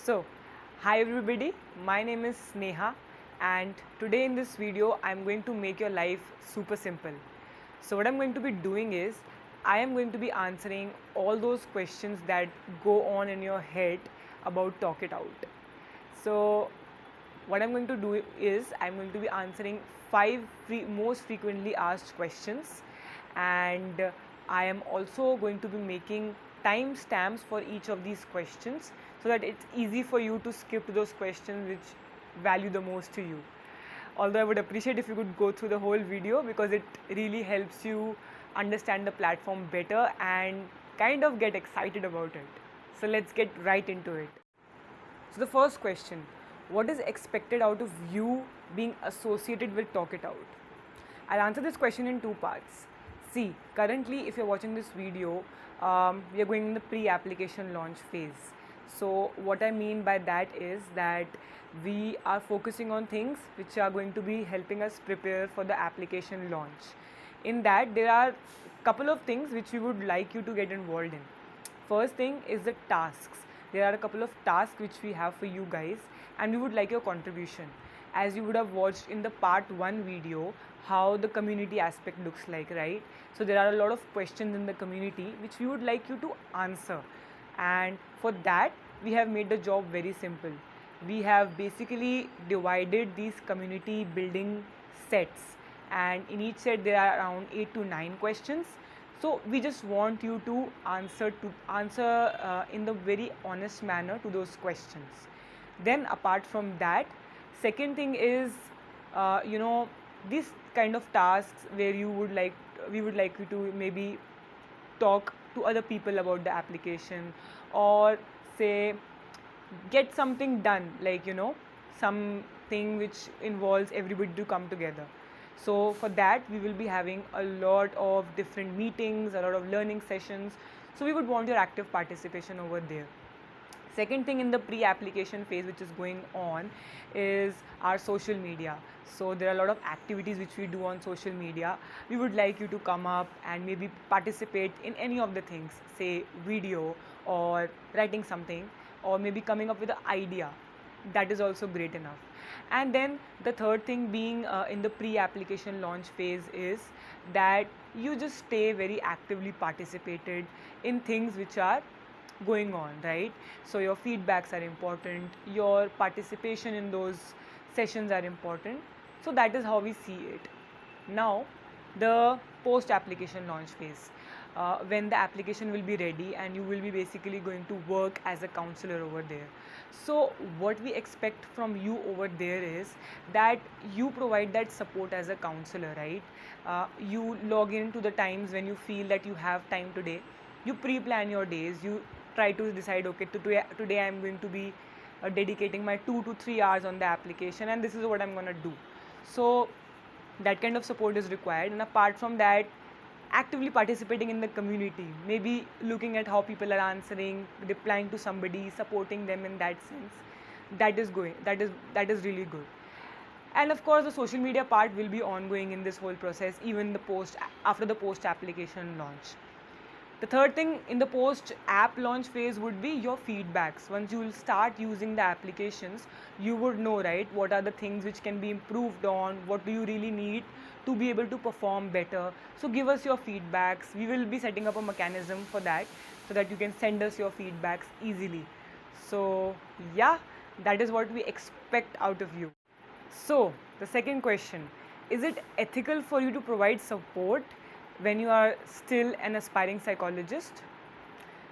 So, hi everybody, my name is Sneha, and today in this video I'm going to make your life super simple. So what I'm going to be doing is I am going to be answering all those questions that go on in your head about Talk It Out. So what I'm going to do is I'm going to be answering most frequently asked questions, and I am also going to be making time stamps for each of these questions so that it's easy for you to skip to those questions which value the most to you. Although I would appreciate if you could go through the whole video because it really helps you understand the platform better and kind of get excited about it. So let's get right into it. So the first question, what is expected out of you being associated with Talk It Out? I'll answer this question in two parts. See, currently if you're watching this video, we are going in the pre-application launch phase. So what I mean by that is that we are focusing on things which are going to be helping us prepare for the application launch. In that, there are couple of things which we would like you to get involved in. First thing is the tasks. There are a couple of tasks which we have for you guys, and we would like your contribution. As you would have watched in the part 1 video how the community aspect looks like, right? So there are a lot of questions in the community which we would like you to answer, and for that we have made the job very simple. We have basically divided these community building sets, and in each set there are around 8 to 9 questions. So we just want you to answer in the very honest manner to those questions. Then apart from that, second thing is this kind of tasks where we would like you to maybe talk to other people about the application, or say get something done, like something which involves everybody to come together. So for that we will be having a lot of different meetings, a lot of learning sessions, so we would want your active participation over there. Second thing in the pre-application phase which is going on is our social media. So there are a lot of activities which we do on social media. We would like you to come up and maybe participate in any of the things, say video or writing something, or maybe coming up with an idea. That is also great enough. And then the third thing being in the pre-application launch phase is that you just stay very actively participated in things which are going on, right? So your feedbacks are important, your participation in those sessions are important. So that is how we see it. Now the post application launch phase, when the application will be ready and you will be basically going to work as a counselor over there. So what we expect from you over there is that you provide that support as a counselor, right? You log in to the times when you feel that you have time today. You pre-plan your days. You try to decide, okay, today I'm going to be dedicating my 2 to 3 hours on the application, and this is what I'm going to do. So that kind of support is required. And apart from that, actively participating in the community, maybe looking at how people are answering, replying to somebody, supporting them in that sense, that is really good. And of course the social media part will be ongoing in this whole process, even after the post application launch. The third thing in the post app launch phase would be your feedbacks. Once you will start using the applications, you would know, right, what are the things which can be improved on, what do you really need to be able to perform better. So give us your feedbacks. We will be setting up a mechanism for that so that you can send us your feedbacks easily. So yeah, that is what we expect out of you. So the second question, is it ethical for you to provide support when you are still an aspiring psychologist?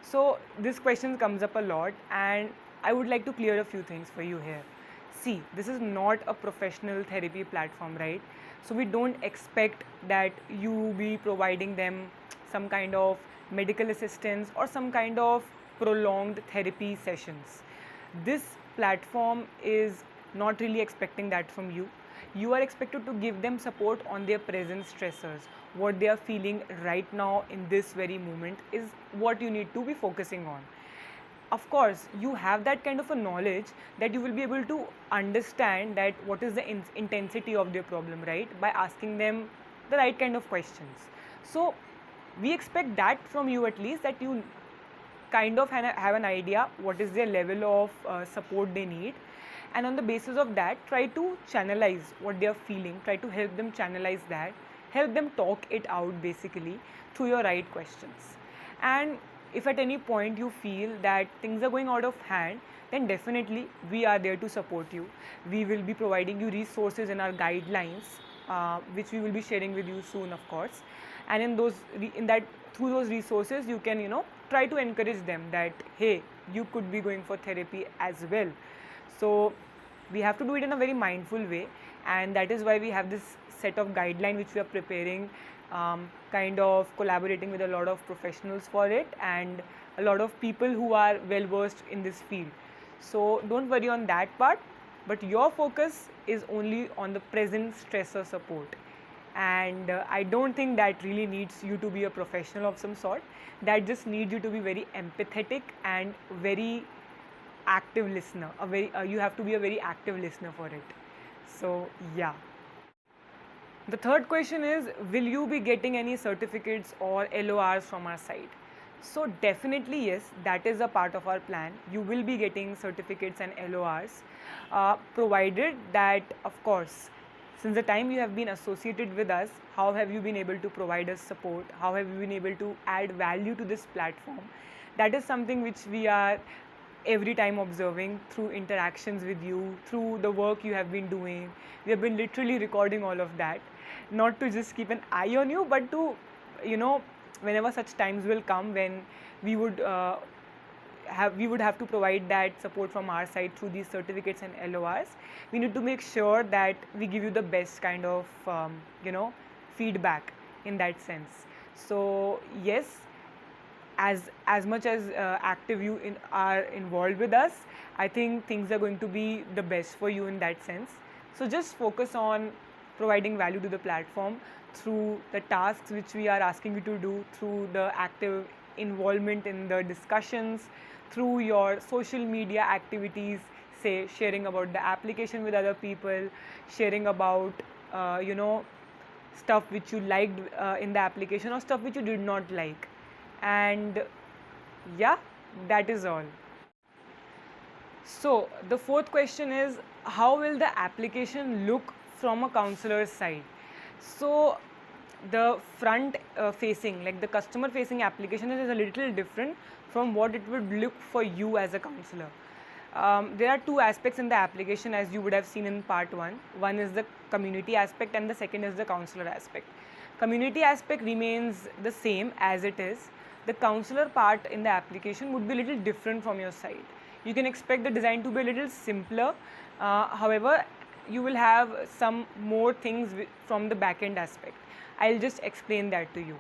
So this question comes up a lot, and I would like to clear a few things for you here. See, this is not a professional therapy platform, right? So we don't expect that you be providing them some kind of medical assistance or some kind of prolonged therapy sessions. This platform is not really expecting that from you. You are expected to give them support on their present stressors. What they are feeling right now in this very moment is what you need to be focusing on. Of course, you have that kind of a knowledge that you will be able to understand that what is the intensity of their problem, right? By asking them the right kind of questions. So we expect that from you, at least, that you kind of have an idea what is their level of support they need, and on the basis of that try to channelize what they are feeling, try to help them channelize that, help them talk it out basically through your right questions. And if at any point you feel that things are going out of hand, then definitely we are there to support you. We will be providing you resources in our guidelines, which we will be sharing with you soon, of course. And in that through those resources, you can try to encourage them that hey, you could be going for therapy as well. So we have to do it in a very mindful way, and that is why we have this set of guideline which we are preparing, kind of collaborating with a lot of professionals for it and a lot of people who are well versed in this field. So don't worry on that part, but your focus is only on the present stressor support. And I don't think that really needs you to be a professional of some sort. That just needs you to be very empathetic and very active listener. You have to be a very active listener for it. So yeah. The third question is, will you be getting any certificates or LORs from our site? So definitely yes, that is a part of our plan. You will be getting certificates and LORs, provided that, of course, since the time you have been associated with us, how have you been able to provide us support? How have you been able to add value to this platform? That is something which we are every time observing through interactions with you, through the work you have been doing. We have been literally recording all of that, not to just keep an eye on you, but to, whenever such times will come when we would have to provide that support from our side through these certificates and LORs. We need to make sure that we give you the best kind of feedback in that sense. So yes, as much as active you are involved with us, I think things are going to be the best for you in that sense. So just focus on providing value to the platform through the tasks which we are asking you to do, through the active involvement in the discussions, through your social media activities, say sharing about the application with other people, sharing about stuff which you liked in the application or stuff which you did not like. And yeah, that is all. So the fourth question is, how will the application look from a counselor's side? So the front facing, like the customer facing application is a little different from what it would look for you as a counselor. There are two aspects in the application, as you would have seen in part 1. One is the community aspect and the second is the counselor aspect. Community aspect remains the same as it is. The counselor part in the application would be a little different from your side. You can expect the design to be a little simpler. However, you will have some more things from the back-end aspect. I'll just explain that to you.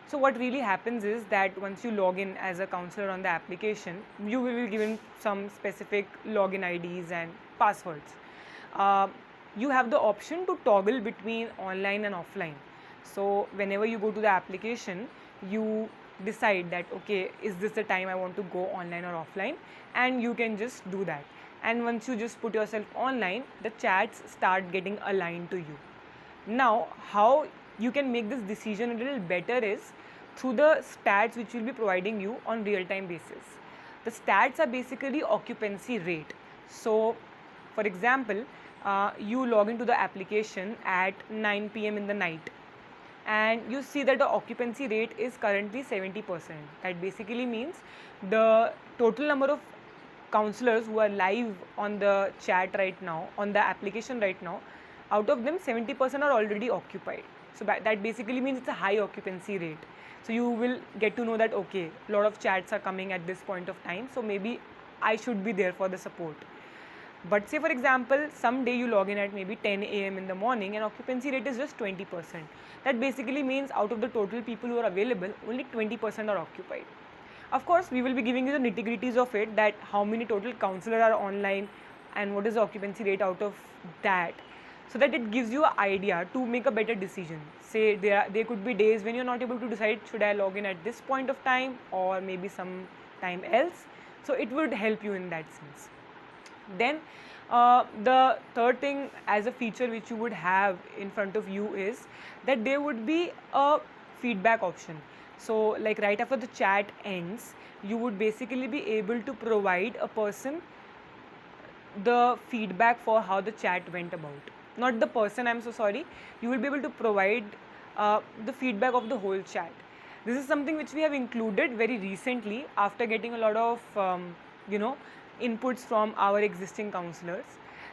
So what really happens is that once you log in as a counselor on the application, you will be given some specific login IDs and passwords. You have the option to toggle between online and offline. So whenever you go to the application, you decide that okay, is this the time I want to go online or offline, and you can just do that. And once you just put yourself online, the chats start getting aligned to you. Now, how you can make this decision a little better is through the stats which will be providing you on real-time basis. The stats are basically occupancy rate. So, for example, you log into the application at 9 p.m. in the night, and you see that the occupancy rate is currently 70%. That basically means the total number of counselors who are live on the chat right now, on the application right now, out of them 70% are already occupied. So that basically means it's a high occupancy rate. So you will get to know that okay, a lot of chats are coming at this point of time, so maybe I should be there for the support. But say for example, someday you log in at maybe 10 a.m. in the morning and occupancy rate is just 20%. That basically means out of the total people who are available, only 20% are occupied. Of course, we will be giving you the nitty-gritties of it, that how many total counselors are online and what is the occupancy rate out of that, so that it gives you an idea to make a better decision. Say there could be days when you're not able to decide should I log in at this point of time or maybe some time else. So it would help you in that sense. Then the third thing as a feature which you would have in front of you is that there would be a feedback option. So like right after the chat ends, you would basically be able to provide a person the feedback for how the chat went about. Not the person, I'm so sorry. You will be able to provide the feedback of the whole chat. This is something which we have included very recently after getting a lot of you know inputs from our existing counselors.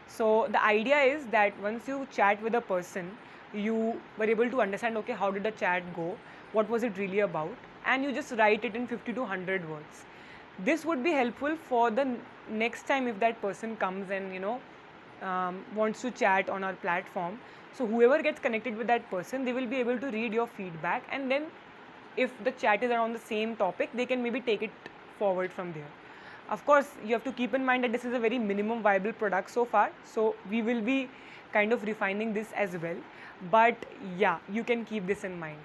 So the idea is that once you chat with a person, you were able to understand, okay, how did the chat go, what was it really about, and you just write it in 50 to 100 words. This would be helpful for the next time if that person comes and wants to chat on our platform. So whoever gets connected with that person, they will be able to read your feedback, and then if the chat is around the same topic, they can maybe take it forward from there. Of course, you have to keep in mind that this is a very minimum viable product so far, so we will be kind of refining this as well. But yeah, you can keep this in mind.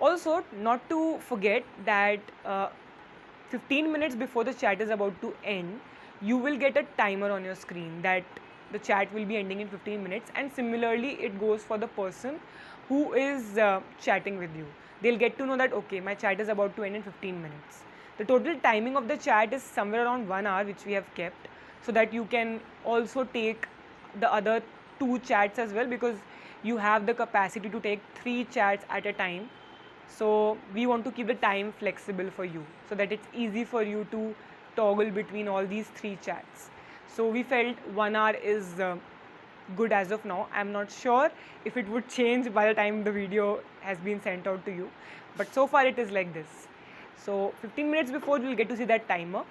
Also, not to forget that 15 minutes before the chat is about to end, you will get a timer on your screen that the chat will be ending in 15 minutes, and similarly it goes for the person who is chatting with you. They'll get to know that, okay, my chat is about to end in 15 minutes. The total timing of the chat is somewhere around 1 hour, which we have kept, so that you can also take the other 2 chats as well, because you have the capacity to take 3 chats at a time. So we want to keep the time flexible for you so that it's easy for you to toggle between all these 3 chats. So we felt 1 hour is good as of now. I'm not sure if it would change by the time the video has been sent out to you, but so far it is like this. So 15 minutes before, you'll get to see that timer.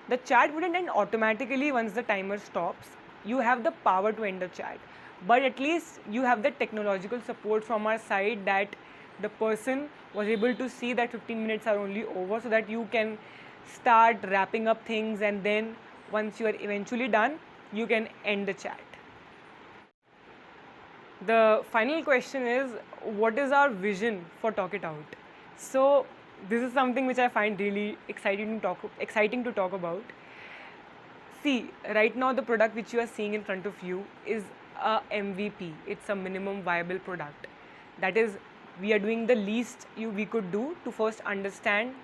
The chat wouldn't end automatically once the timer stops. You have the power to end the chat, but at least you have the technological support from our side that the person was able to see that 15 minutes are only over, so that you can start wrapping up things, and then once you are eventually done, you can end the chat. The final question is, what is our vision for Talk It Out? So this is something which I find really exciting to talk about. See, right now the product which you are seeing in front of you is a MVP. It's a minimum viable product. That is, we are doing the least we could do to first understand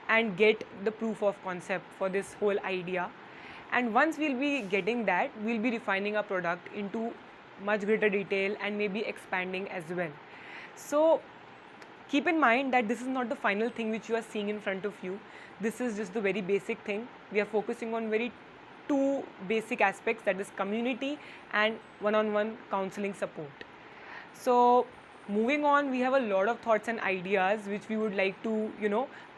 and get the proof of concept for this whole idea. And once we'll be getting that, we'll be refining our product into much greater detail and maybe expanding as well. So keep in mind that this is not the final thing which you are seeing in front of you. This is just the very basic thing. We are focusing on very 2 basic aspects, that is community and one-on-one counseling support. So moving on, we have a lot of thoughts and ideas which we would like to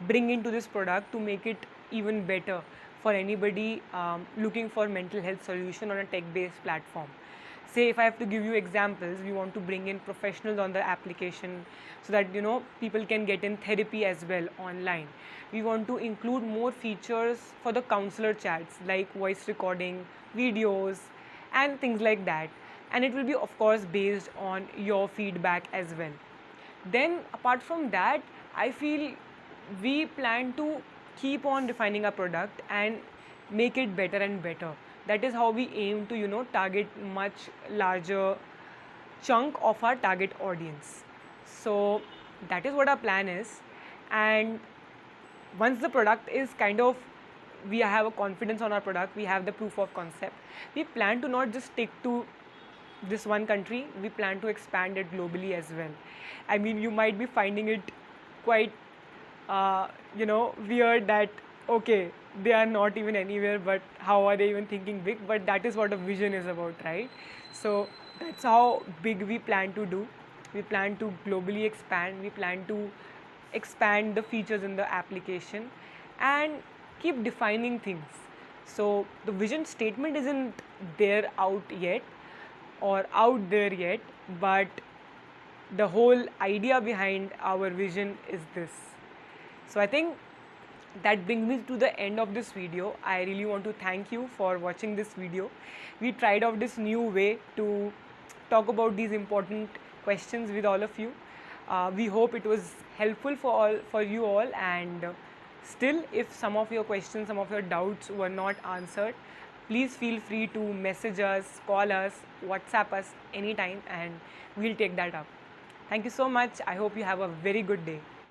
bring into this product to make it even better for anybody looking for mental health solution on a tech-based platform. Say if I have to give you examples, we want to bring in professionals on the application so that people can get in therapy as well online. We want to include more features for the counselor chats like voice recording, videos and things like that. And it will be of course based on your feedback as well. Then apart from that, I feel we plan to keep on refining our product and make it better and better. That is how we aim to target much larger chunk of our target audience. So that is what our plan is. And once the product is we have a confidence on our product, we have the proof of concept, we plan to not just stick to this one country, we plan to expand it globally as well. I mean, you might be finding it quite weird that okay, they are not even anywhere, but how are they even thinking big? But that is what a vision is about, right? So that's how big we plan to do. We plan to globally expand, we plan to expand the features in the application and keep defining things. So the vision statement isn't there out yet or out there yet, but the whole idea behind our vision is this. So I think that brings me to the end of this video. I really want to thank you for watching this video. We tried out this new way to talk about these important questions with all of you. We hope it was helpful for you all, and still if some of your questions, some of your doubts were not answered, please feel free to message us, call us, WhatsApp us anytime and we'll take that up. Thank you so much. I hope you have a very good day.